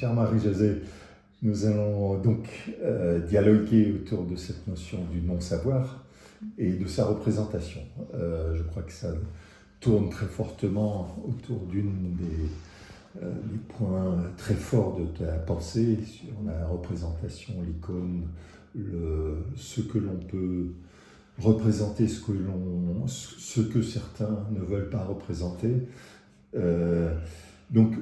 Chère Marie-Josée, nous allons donc dialoguer autour de cette notion du non-savoir et de sa représentation. Je crois que ça tourne très fortement autour d'une des points très forts de ta pensée sur la représentation, l'icône, ce que l'on peut représenter, ce que certains ne veulent pas représenter. Donc,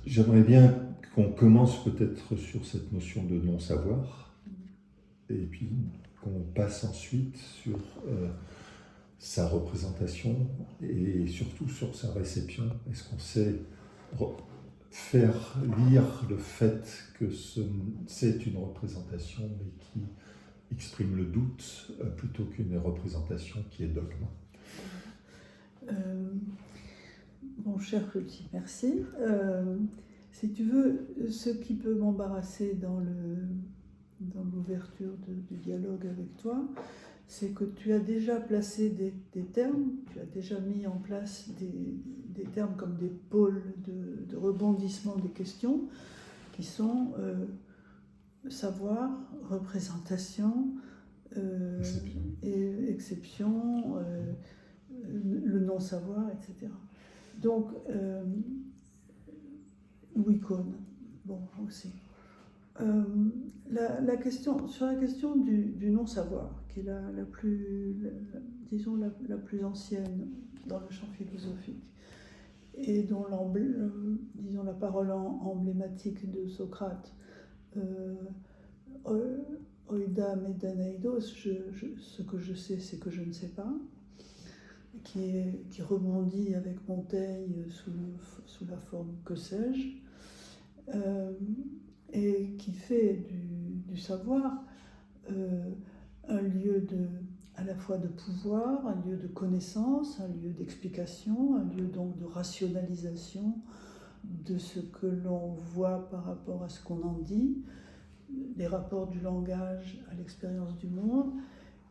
j'aimerais bien qu'on commence peut-être sur cette notion de non-savoir, et puis qu'on passe ensuite sur sa représentation et surtout sur sa réception. Est-ce qu'on sait faire lire le fait que c'est une représentation mais qui exprime le doute plutôt qu'une représentation qui est dogme? Mon cher Petit, merci. Si tu veux, ce qui peut m'embarrasser dans l'ouverture du dialogue avec toi, c'est que tu as déjà placé des termes, tu as déjà mis en place des termes comme des pôles de rebondissement des questions, qui sont savoir, représentation, et exception, le non-savoir, etc. Donc, ou icône, bon, aussi. La question, sur la question du non-savoir, qui est la plus ancienne dans le champ philosophique, et dont la parole emblématique de Socrate, oidam et danaidos, ce que je sais, c'est que je ne sais pas, qui rebondit avec Montaigne sous la forme que sais-je, et qui fait du savoir un lieu à la fois de pouvoir, un lieu de connaissance, un lieu d'explication, un lieu donc de rationalisation de ce que l'on voit par rapport à ce qu'on en dit, les rapports du langage à l'expérience du monde,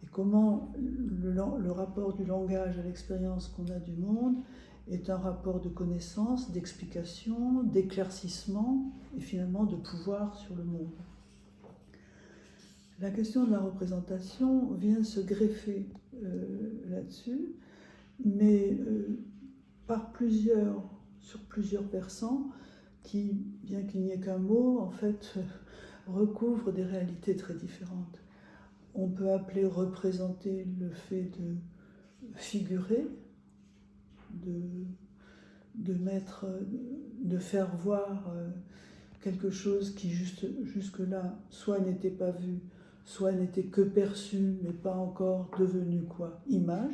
et comment le rapport du langage à l'expérience qu'on a du monde est un rapport de connaissance, d'explication, d'éclaircissement et finalement de pouvoir sur le monde. La question de la représentation vient se greffer là-dessus, mais sur plusieurs versants qui, bien qu'il n'y ait qu'un mot, en fait, recouvrent des réalités très différentes. On peut appeler représenter le fait de figurer, de faire voir quelque chose qui jusque-là soit n'était pas vu, soit n'était que perçu, mais pas encore devenu image.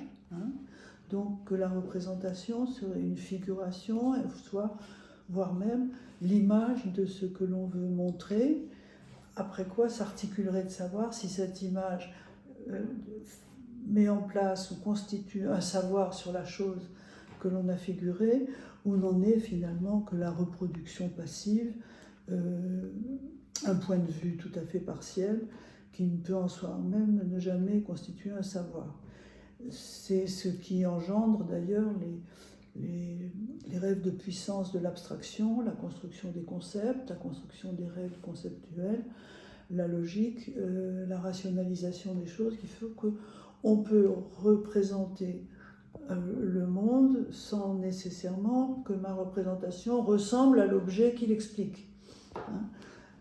Donc que la représentation serait une figuration, soit, voire même l'image de ce que l'on veut montrer, après quoi s'articulerait de savoir si cette image met en place ou constitue un savoir sur la chose que l'on a figurée, ou n'en est finalement que la reproduction passive, un point de vue tout à fait partiel, qui ne peut en soi-même ne jamais constituer un savoir. C'est ce qui engendre d'ailleurs les rêves de puissance de l'abstraction, la construction des concepts, la construction des règles conceptuelles, la logique, la rationalisation des choses, qui fait qu'on peut représenter le monde sans nécessairement que ma représentation ressemble à l'objet qu'il explique.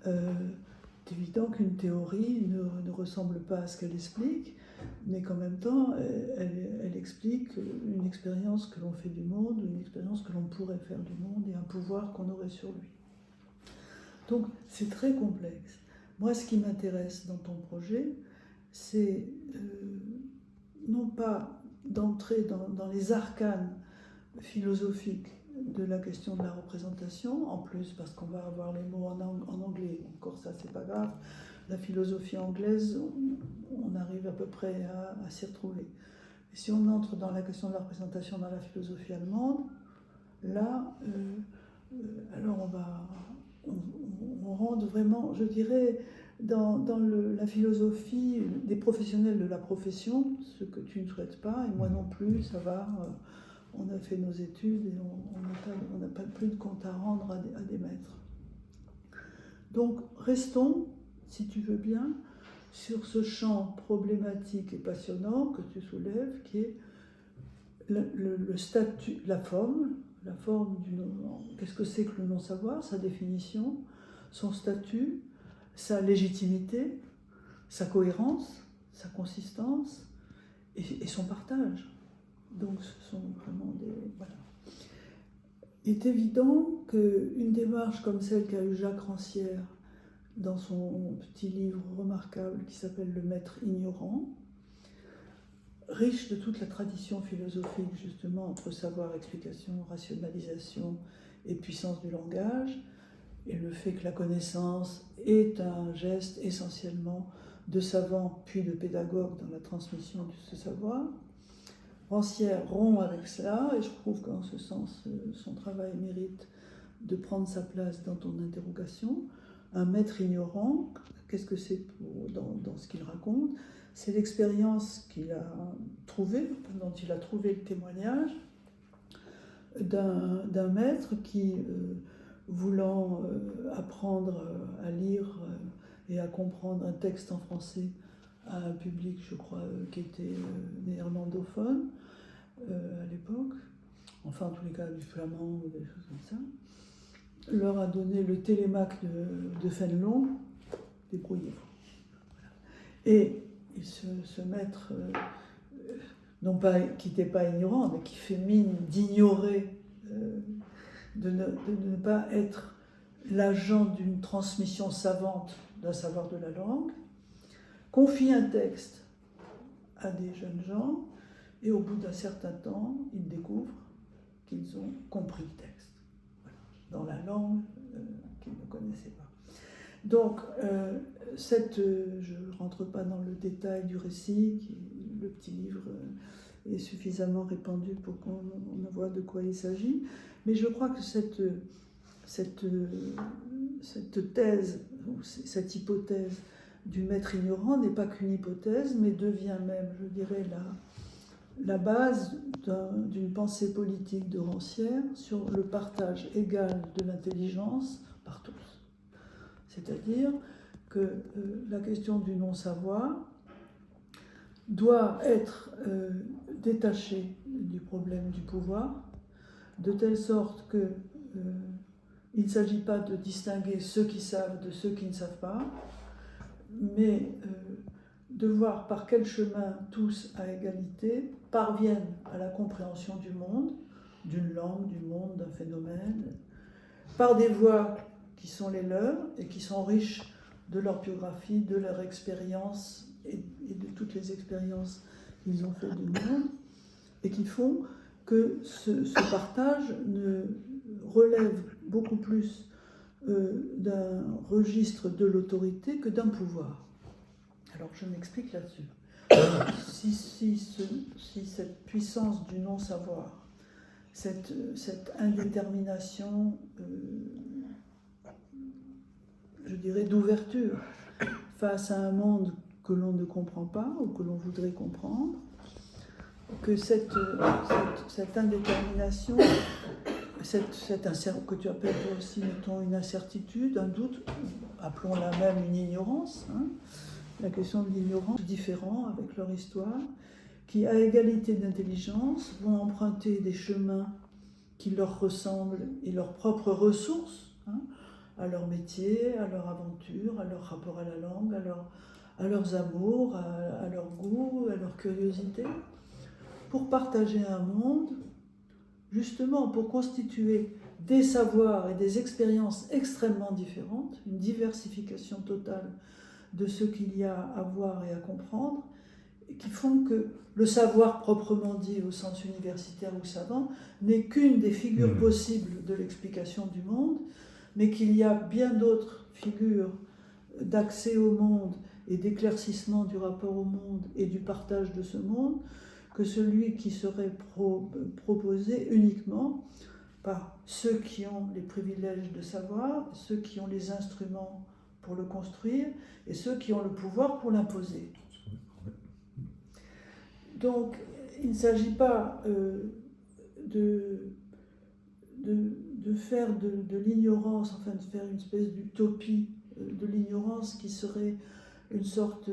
C'est évident qu'une théorie ne ressemble pas à ce qu'elle explique, mais qu'en même temps, elle explique une expérience que l'on fait du monde, une expérience que l'on pourrait faire du monde et un pouvoir qu'on aurait sur lui. Donc c'est très complexe. Moi, ce qui m'intéresse dans ton projet, c'est non pas d'entrer dans les arcanes philosophiques de la question de la représentation, en plus parce qu'on va avoir les mots en anglais, encore ça c'est pas grave, la philosophie anglaise, on arrive à peu près à s'y retrouver. Et si on entre dans la question de la représentation dans la philosophie allemande, là, alors on rentre vraiment, je dirais, dans la philosophie des professionnels de la profession, ce que tu ne souhaites pas, et moi non plus, ça va, on a fait nos études et on n'a pas plus de compte à rendre à des maîtres. Donc restons, si tu veux bien, sur ce champ problématique et passionnant que tu soulèves, qui est le statut, la forme du non. Qu'est-ce que c'est que le non-savoir, sa définition, son statut, sa légitimité, sa cohérence, sa consistance et son partage. Donc ce sont vraiment des... Voilà. Il est évident qu'une démarche comme celle qu'a eue Jacques Rancière dans son petit livre remarquable qui s'appelle « Le maître ignorant », riche de toute la tradition philosophique justement entre savoir, explication, rationalisation et puissance du langage, et le fait que la connaissance est un geste essentiellement de savant puis de pédagogue dans la transmission de ce savoir. Rancière rompt avec cela, et je trouve qu'en ce sens, son travail mérite de prendre sa place dans ton interrogation. Un maître ignorant, qu'est-ce que c'est dans ce qu'il raconte? C'est l'expérience qu'il a trouvée, dont il a trouvé le témoignage, d'un maître qui, voulant apprendre à lire et à comprendre un texte en français à un public, je crois, qui était néerlandophone à l'époque, enfin en tous les cas du flamand ou des choses comme ça, leur a donné le Télémaque de Fénelon, débrouillez-vous. Voilà. Et ce maître, non pas, qui n'était pas ignorant, mais qui fait mine d'ignorer, de ne pas être l'agent d'une transmission savante d'un savoir de la langue, confie un texte à des jeunes gens, et au bout d'un certain temps, ils découvrent qu'ils ont compris le texte, voilà, dans la langue qu'ils ne connaissaient pas. Donc, je ne rentre pas dans le détail du récit, le petit livre est suffisamment répandu pour qu'on voit de quoi il s'agit, mais je crois que cette thèse, ou cette hypothèse du maître ignorant n'est pas qu'une hypothèse, mais devient même, je dirais, la base d'une pensée politique de Rancière sur le partage égal de l'intelligence par tous. C'est-à-dire que la question du non-savoir doit être détachée du problème du pouvoir, de telle sorte que il ne s'agit pas de distinguer ceux qui savent de ceux qui ne savent pas, mais de voir par quel chemin tous à égalité parviennent à la compréhension du monde, d'une langue, du monde, d'un phénomène, par des voies qui sont les leurs et qui sont riches de leur biographie, de leur expérience et de toutes les expériences qu'ils ont fait du monde, et qui font que ce partage ne relève beaucoup plus d'un registre de l'autorité que d'un pouvoir. Alors je m'explique là-dessus. Si cette puissance du non-savoir, cette indétermination, je dirais, d'ouverture face à un monde que l'on ne comprend pas ou que l'on voudrait comprendre, que cette indétermination, que tu appelles toi aussi, mettons, une incertitude, un doute, appelons-la même une ignorance, la question de l'ignorance, différents avec leur histoire, qui, à égalité d'intelligence, vont emprunter des chemins qui leur ressemblent et leurs propres ressources, à leur métier, à leur aventure, à leur rapport à la langue, à leurs amours, à leur goût, à leur curiosité, pour partager un monde, justement pour constituer des savoirs et des expériences extrêmement différentes, une diversification totale de ce qu'il y a à voir et à comprendre, et qui font que le savoir proprement dit au sens universitaire ou savant n'est qu'une des figures possibles de l'explication du monde, mais qu'il y a bien d'autres figures d'accès au monde et d'éclaircissement du rapport au monde et du partage de ce monde que celui qui serait proposé uniquement par ceux qui ont les privilèges de savoir, ceux qui ont les instruments pour le construire et ceux qui ont le pouvoir pour l'imposer. Donc, il ne s'agit pas de faire de l'ignorance, enfin de faire une espèce d'utopie de l'ignorance qui serait une sorte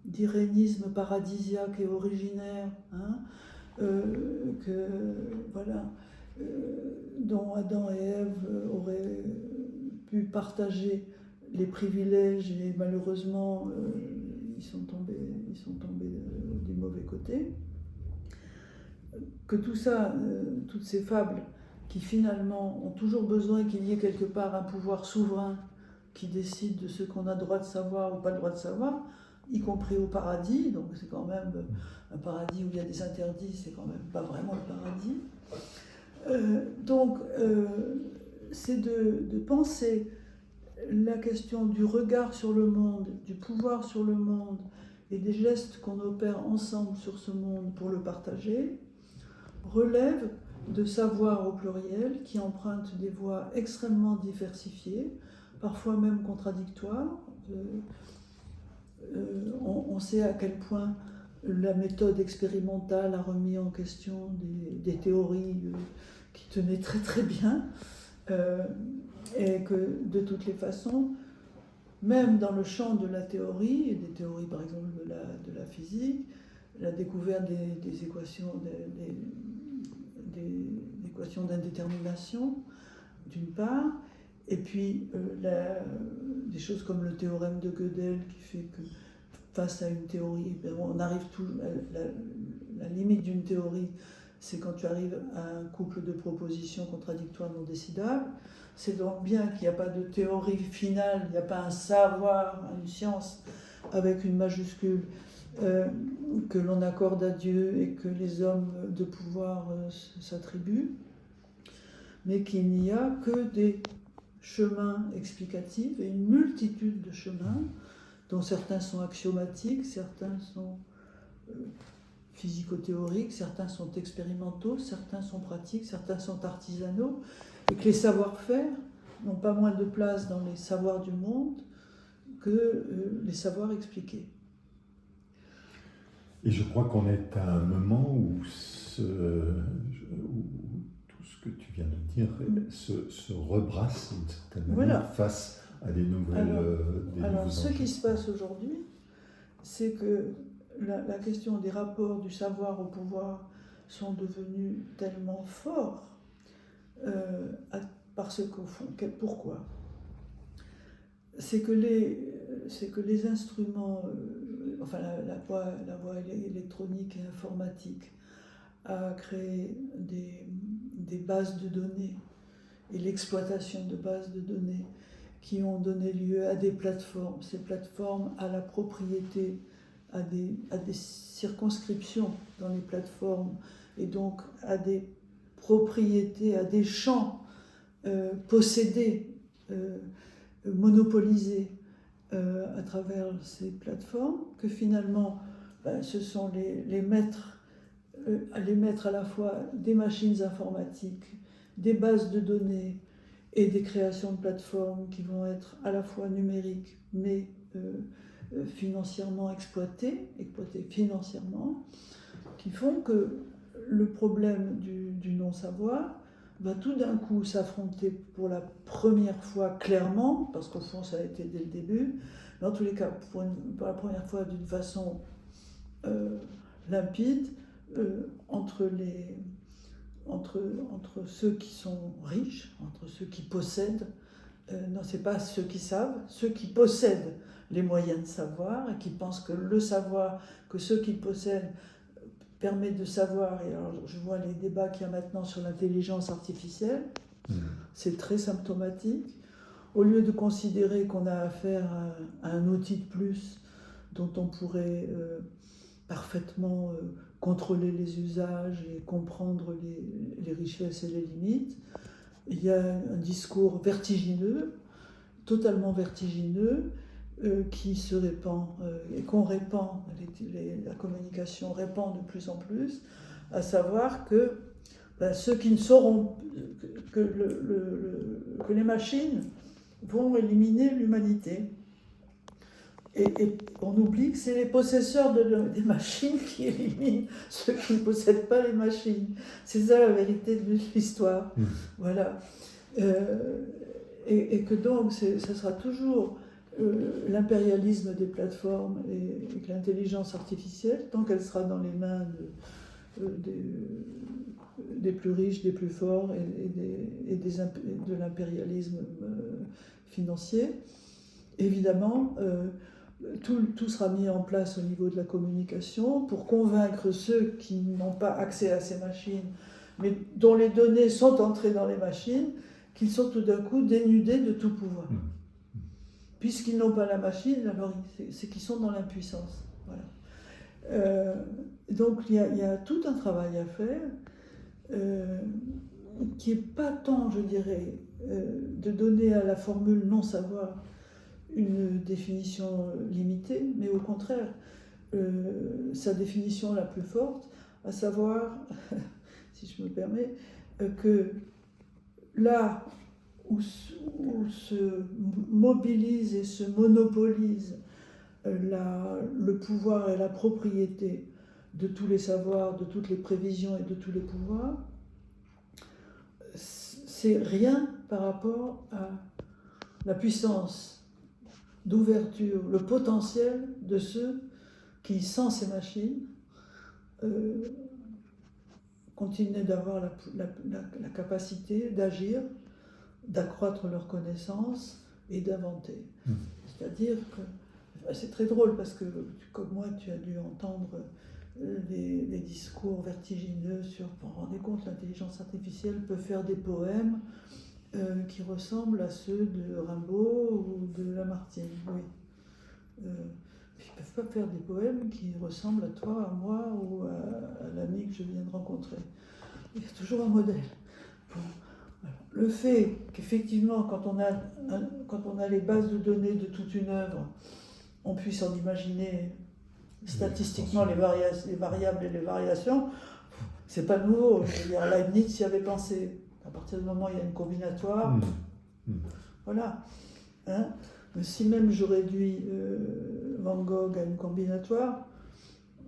d'irénisme paradisiaque et originaire, hein, dont Adam et Ève auraient pu partager les privilèges et malheureusement ils sont tombés du mauvais côté. Que tout ça, toutes ces fables qui finalement ont toujours besoin qu'il y ait quelque part un pouvoir souverain qui décide de ce qu'on a le droit de savoir ou pas le droit de savoir, y compris au paradis, donc c'est quand même un paradis où il y a des interdits, c'est quand même pas vraiment le paradis. C'est de penser la question du regard sur le monde, du pouvoir sur le monde et des gestes qu'on opère ensemble sur ce monde pour le partager, relève de savoir au pluriel qui empruntent des voies extrêmement diversifiées, parfois même contradictoires. On sait à quel point la méthode expérimentale a remis en question des théories qui tenaient très très bien, et que de toutes les façons, même dans le champ de la théorie, et des théories par exemple de la physique, la découverte des équations d'indétermination, d'une part, et puis des choses comme le théorème de Gödel qui fait que face à une théorie, on arrive la limite d'une théorie, c'est quand tu arrives à un couple de propositions contradictoires non décidables. C'est donc bien qu'il n'y a pas de théorie finale, il n'y a pas un savoir, une science avec une majuscule que l'on accorde à Dieu et que les hommes de pouvoir s'attribuent, mais qu'il n'y a que des chemins explicatifs et une multitude de chemins dont certains sont axiomatiques, certains sont physico-théoriques, certains sont expérimentaux, certains sont pratiques, certains sont artisanaux, et que les savoir-faire n'ont pas moins de place dans les savoirs du monde que les savoirs expliqués. Et je crois qu'on est à un moment où tout ce que tu viens de dire se rebrasse d'une certaine manière face à des nouvelles. Alors ce qui se passe aujourd'hui, c'est que la question des rapports du savoir au pouvoir sont devenus tellement forts parce qu'au fond, pourquoi ? C'est que les instruments, la voie électronique et informatique a créé des bases de données et l'exploitation de bases de données qui ont donné lieu à des plateformes. Ces plateformes à la propriété, à des circonscriptions dans les plateformes et donc à des propriétés, à des champs possédés, monopolisés à travers ces plateformes, que finalement ce sont les maîtres à la fois des machines informatiques, des bases de données et des créations de plateformes qui vont être à la fois numériques mais financièrement exploitées financièrement, qui font que le problème du non-savoir va tout d'un coup s'affronter pour la première fois clairement, parce qu'au fond ça a été dès le début, mais en tous les cas pour la première fois d'une façon limpide, entre ceux qui sont riches, entre ceux qui possèdent, non c'est pas ceux qui savent, ceux qui possèdent les moyens de savoir et qui pensent que le savoir que ceux qui possèdent permet de savoir. Et alors je vois les débats qu'il y a maintenant sur l'intelligence artificielle, c'est très symptomatique. Au lieu de considérer qu'on a affaire à un outil de plus dont on pourrait parfaitement contrôler les usages et comprendre les richesses et les limites, il y a un discours vertigineux, totalement vertigineux, qui se répand et qu'on répand, la communication répand de plus en plus, à savoir que ceux qui ne sauront que les machines vont éliminer l'humanité. Et on oublie que c'est les possesseurs des machines qui éliminent ceux qui ne possèdent pas les machines. C'est ça la vérité de l'histoire. Voilà. Et que donc, ça sera toujours l'impérialisme des plateformes et que l'intelligence artificielle, tant qu'elle sera dans les mains des plus riches, des plus forts et de l'impérialisme financier, évidemment, tout sera mis en place au niveau de la communication pour convaincre ceux qui n'ont pas accès à ces machines, mais dont les données sont entrées dans les machines, qu'ils sont tout d'un coup dénudés de tout pouvoir. Puisqu'ils n'ont pas la machine, alors c'est qu'ils sont dans l'impuissance. Voilà. Donc il y a tout un travail à faire qui n'est pas tant, je dirais, de donner à la formule non-savoir une définition limitée, mais au contraire, sa définition la plus forte, à savoir, si je me permets, que là où se mobilise et se monopolise le pouvoir et la propriété de tous les savoirs, de toutes les prévisions et de tous les pouvoirs, c'est rien par rapport à la puissance d'ouverture, le potentiel de ceux qui, sans ces machines, continuent d'avoir la capacité d'agir, d'accroître leurs connaissances et d'inventer. C'est-à-dire que c'est très drôle parce que, comme moi, tu as dû entendre les discours vertigineux sur, vous vous rendez compte, l'intelligence artificielle peut faire des poèmes qui ressemblent à ceux de Rimbaud ou de Lamartine. Oui. Ils ne peuvent pas faire des poèmes qui ressemblent à toi, à moi ou à l'ami que je viens de rencontrer. Il y a toujours un modèle. Bon. Le fait qu'effectivement, quand on a les bases de données de toute une œuvre, on puisse en imaginer statistiquement les variables et les variations, c'est pas nouveau. Je veux dire, Leibniz y avait pensé. À partir du moment où il y a une combinatoire, voilà. Hein, mais si même je réduis Van Gogh à une combinatoire,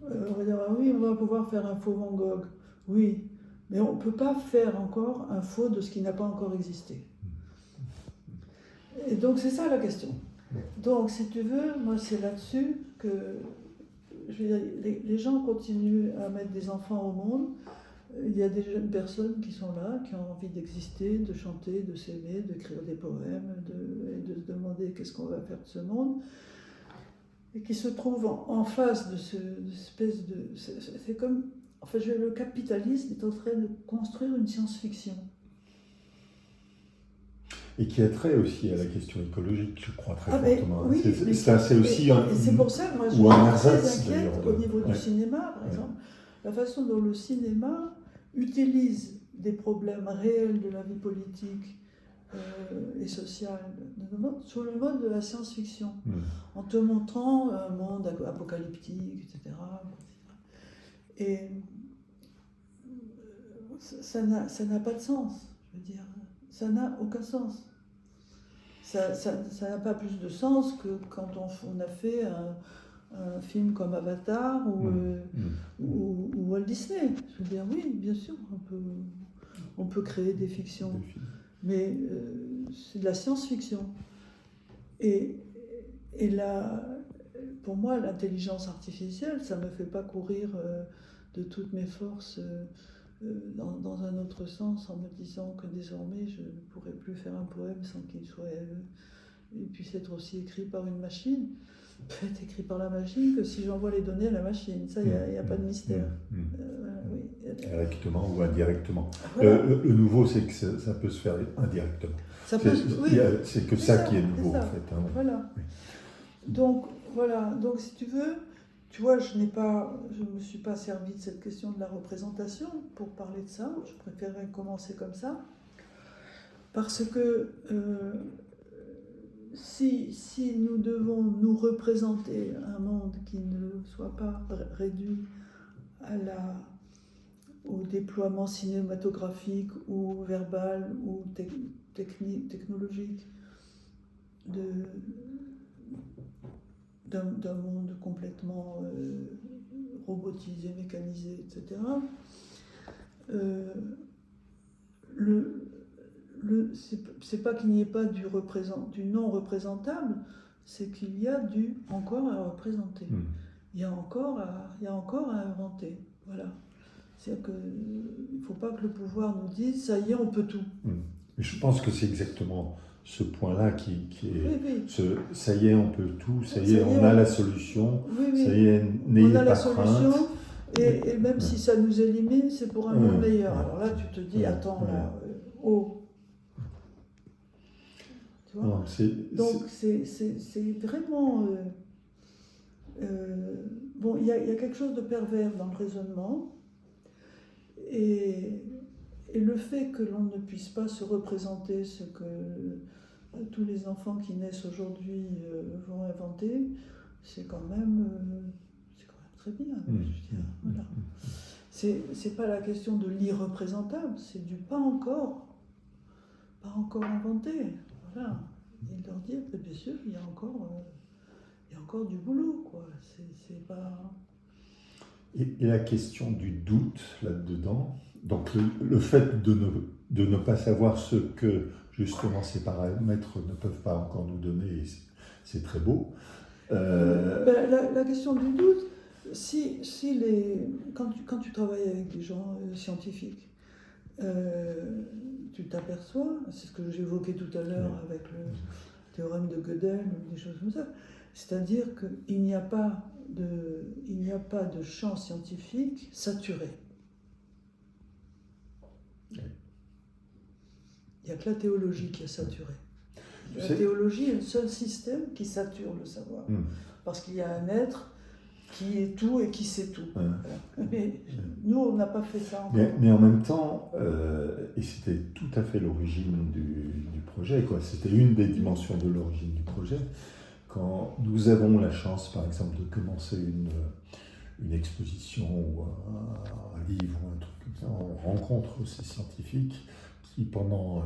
on va dire, ah oui, on va pouvoir faire un faux Van Gogh. Oui, mais on ne peut pas faire encore un faux de ce qui n'a pas encore existé. Et donc c'est ça la question. Donc si tu veux, moi c'est là-dessus que je veux dire, les gens continuent à mettre des enfants au monde. Il y a des jeunes personnes qui sont là, qui ont envie d'exister, de chanter, de s'aimer, d'écrire des poèmes, et de se demander qu'est-ce qu'on va faire de ce monde, et qui se trouvent en face de cette espèce de... C'est comme... Enfin, le capitalisme est en train de construire une science-fiction. Et qui a trait aussi à la question écologique, je crois, très fortement. Oui, c'est aussi un... C'est pour ça que moi, je suis très inquiète au niveau du cinéma, par exemple. La façon dont le cinéma utilise des problèmes réels de la vie politique et sociale sur le mode de la science-fiction, en te montrant un monde apocalyptique, etc. Et ça n'a pas de sens, je veux dire. Ça n'a aucun sens. Ça n'a pas plus de sens que quand on a fait un film comme Avatar ou Walt Disney. Je veux dire, oui, bien sûr, on peut créer des fictions, mais c'est de la science-fiction. Et là, pour moi, l'intelligence artificielle, ça ne me fait pas courir de toutes mes forces dans un autre sens, en me disant que désormais, je ne pourrais plus faire un poème sans qu'il puisse être aussi écrit par une machine. Peut être écrit par la machine que si j'envoie les données à la machine. Ça, il n'y a pas de mystère. Oui. Directement ou indirectement. Voilà. Le nouveau, c'est que ça peut se faire indirectement. C'est que ça qui est nouveau, en fait. Hein. Voilà. Oui. Donc, voilà. Donc, si tu veux, tu vois, je ne me suis pas servi de cette question de la représentation pour parler de ça. Je préférerais commencer comme ça. Parce que... Si nous devons nous représenter un monde qui ne soit pas réduit au déploiement cinématographique ou verbal ou technologique d'un monde complètement robotisé, mécanisé, etc. C'est pas qu'il n'y ait pas du non représentable, c'est qu'il y a du encore à représenter. Il y a encore à inventer. Voilà. C'est-à-dire qu'il ne faut pas que le pouvoir nous dise ça y est, on peut tout. Mais je pense que c'est exactement ce point-là qui est. Oui. Ça y est, on peut tout, ça y est, on a la solution, oui. Ça y est, n'ayez pas crainte. On a la solution, et même si ça nous élimine, c'est pour un monde meilleur. Alors là, tu te dis, attends, là, Tu vois non, donc c'est vraiment... bon, il y a quelque chose de pervers dans le raisonnement, et le fait que l'on ne puisse pas se représenter ce que tous les enfants qui naissent aujourd'hui vont inventer, c'est quand même très bien. Je veux dire, voilà. C'est pas la question de l'irreprésentable, c'est du pas encore inventé. Voilà. Et leur dire, bien sûr, il y a encore du boulot, quoi. C'est pas... Et la question du doute là-dedans, donc le fait de ne pas savoir ce que justement ces paramètres ne peuvent pas encore nous donner, c'est très beau. La question du doute, quand tu travailles avec des gens scientifiques, tu t'aperçois, c'est ce que j'évoquais tout à l'heure avec le théorème de Gödel ou des choses comme ça, c'est-à-dire qu'il n'y a pas de champ scientifique saturé. Il n'y a que la théologie qui est saturée. La théologie est le seul système qui sature le savoir. Parce qu'il y a un être qui est tout et qui sait tout. Voilà. Mais nous, on n'a pas fait ça encore. Mais en même temps, et c'était tout à fait l'origine du projet, quoi. C'était une des dimensions de l'origine du projet. Quand nous avons la chance, par exemple, de commencer une exposition ou un livre ou un truc comme ça, on rencontre ces scientifiques qui, pendant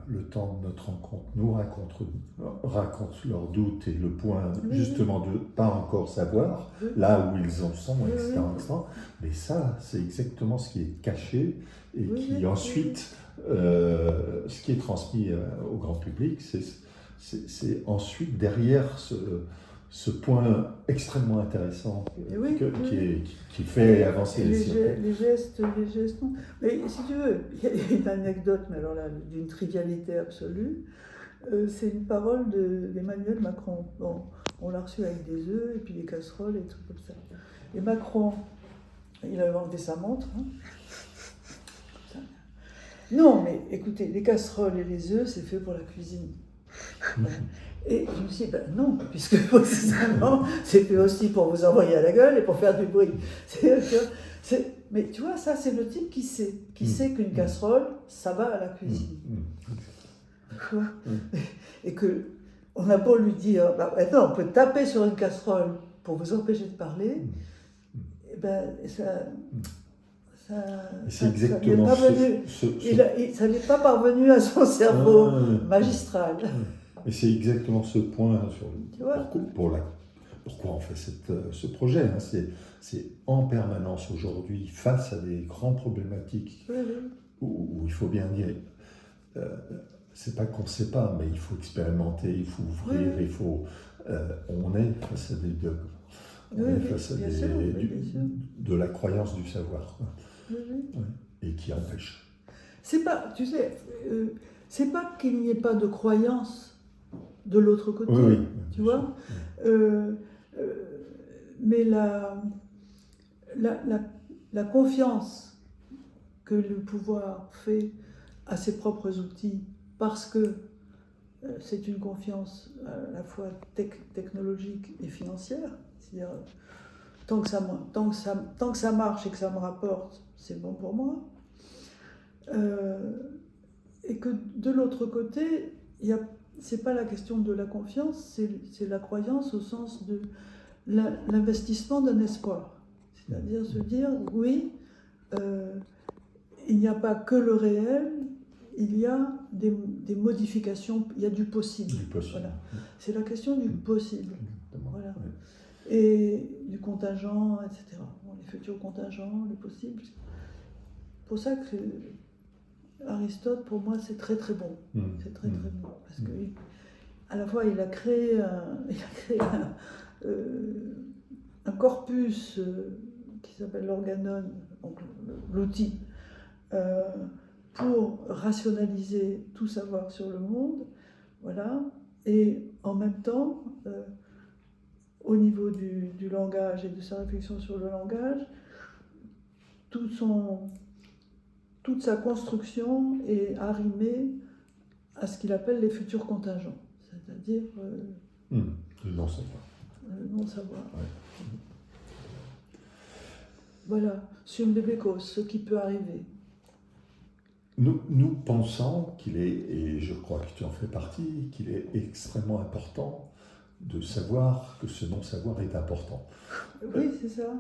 le temps de notre rencontre, nous racontent leurs doutes et le point justement de ne pas encore savoir là où ils en sont, etc. Mais ça, c'est exactement ce qui est caché et qui ensuite, ce qui est transmis au grand public, c'est ensuite derrière ce point extrêmement intéressant qui fait avancer les siècles. Les gestes, non. Mais si tu veux, il y a une anecdote, mais alors là, d'une trivialité absolue. C'est une parole d'Emmanuel Macron. Bon, on l'a reçu avec des œufs et puis des casseroles et des trucs comme ça. Et Macron, il avait enlevé sa montre. Non, mais écoutez, les casseroles et les œufs, c'est fait pour la cuisine. Et je me suis dit, non, puisque précisément, c'est fait aussi pour vous envoyer à la gueule et pour faire du bruit. Mais tu vois, ça, c'est le type qui sait qu'une casserole, ça va à la cuisine. Et qu'on a beau lui dire, maintenant, on peut taper sur une casserole pour vous empêcher de parler, et c'est exactement ça n'est pas parvenu à son cerveau magistral. Et c'est exactement ce point pourquoi on fait ce projet. Hein. C'est en permanence aujourd'hui, face à des grandes problématiques où il faut bien dire, c'est pas qu'on ne sait pas, mais il faut expérimenter, il faut ouvrir, il faut. On est face à des bugs. On est face à de la croyance du savoir. Et qui empêche. C'est pas, tu sais, c'est pas qu'il n'y ait pas de croyance de l'autre côté, tu vois. Mais la confiance que le pouvoir fait à ses propres outils, parce que c'est une confiance à la fois technologique et financière, c'est-à-dire tant que ça marche et que ça me rapporte, c'est bon pour moi. Et que de l'autre côté, c'est pas la question de la confiance, c'est la croyance au sens de l'investissement d'un espoir. C'est-à-dire se dire, oui, il n'y a pas que le réel, il y a des modifications, il y a du possible. Voilà. C'est la question du possible. voilà. Oui. Et du contingent, etc. Bon, les futurs contingents, les possibles. C'est pour ça que Aristote, pour moi, c'est très très bon. C'est très très bon. Parce que à la fois, il a créé un corpus qui s'appelle l'organon, donc l'outil, pour rationaliser tout savoir sur le monde. Voilà. Et en même temps, au niveau du langage et de sa réflexion sur le langage, toute sa construction est arrimée à ce qu'il appelle les futurs contingents, c'est-à-dire Le non-savoir. le non-savoir. Ouais. Voilà, sumbebekos, ce qui peut arriver. Nous pensons qu'il est, et je crois que tu en fais partie, qu'il est extrêmement important de savoir que ce non-savoir est important. Oui, c'est ça.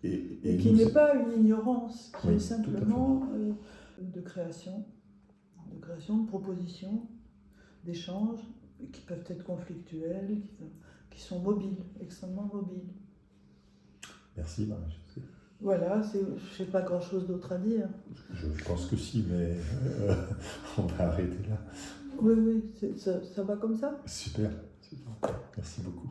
Et qui nous- n'est pas une ignorance, qui Oui, est tout à fait. simplement de création, de proposition, d'échanges, qui peuvent être conflictuels, qui sont mobiles, extrêmement mobiles. Merci Marie-Josée. Voilà, je n'ai pas grand-chose d'autre à dire. Je pense que si, mais on va arrêter là. Oui, ça va comme ça. Super, super. Merci beaucoup.